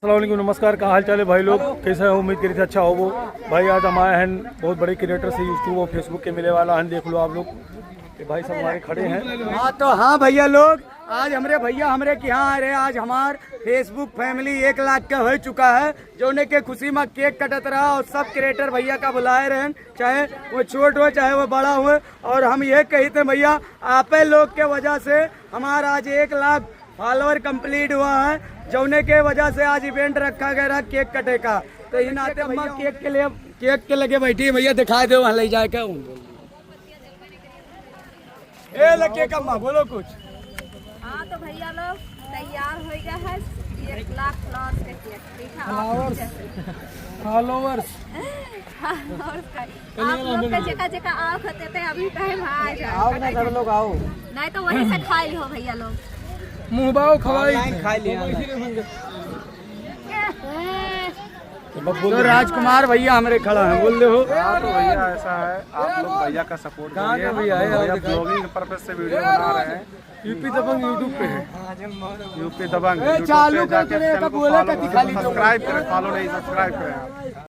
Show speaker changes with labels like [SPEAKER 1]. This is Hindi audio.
[SPEAKER 1] अस्सलामुअलैकुम, नमस्कार। कहाँ हाल चाल है भाई लोग, कैसे हैं? उम्मीद करी थी अच्छा हो वो भाई। आज हम आए हैं बहुत बड़े क्रिएटर से यूट्यूब और फेसबुक के मिले वाला है। देख लो आप लोग कि भाई सब हमारे खड़े हैं।
[SPEAKER 2] हाँ तो हाँ भैया लोग, आज हमारे भैया हमारे के यहाँ आ रहे हैं। आज हमार फेसबुक फैमिली 1 लाख का हो चुका है, जो ने के खुशी में केक कटत रहा और सब क्रिएटर भैया का बुलाए रहे, चाहे वो छोट हो चाहे वो बड़ा हो। और हम ये कहते भैया आपे लोग के वजह से हमारा आज 1 लाख फॉलोअर कंप्लीट हुआ है, जौने के वजह से आज इवेंट रखा गया केक कटे का। तो इन आते अम्मा केक के लिए केक के लगे बैठी है भैया, दिखा दो वहाँ ले जाए क्या ए लगे का अम्मा बोलो कुछ।
[SPEAKER 3] हाँ तो भैया लोग तैयार हो गया है 1 लाख प्लस का केक। देखा
[SPEAKER 2] फॉलोवर्स
[SPEAKER 3] आप लोग का जगह जगह आओ खाते थे, अभी टाइम आ जाए।
[SPEAKER 2] आओ ना सब लोग आओ,
[SPEAKER 3] नहीं तो वहीं से खा ली हो भैया लोग।
[SPEAKER 2] मुँह बाओ खवाई खा लिया। तो राजकुमार भैया हमारे खड़ा है, बोल दे हो।
[SPEAKER 4] हाँ तो भैया ऐसा है, आप लोग भैया का सपोर्ट करिए। भैया ब्लॉगिंग पर्पज से वीडियो बना रहे हैं।
[SPEAKER 1] यूपी दबंग यूट्यूब पे है।
[SPEAKER 4] यूपी दबंग
[SPEAKER 2] चालू
[SPEAKER 4] यूट्यूब पे जाके
[SPEAKER 2] करके
[SPEAKER 4] चैनल को
[SPEAKER 2] बोला
[SPEAKER 4] फॉलो
[SPEAKER 2] कति खाली
[SPEAKER 4] सब्सक्राइब करें, फॉलो नहीं सब्सक्राइब करें।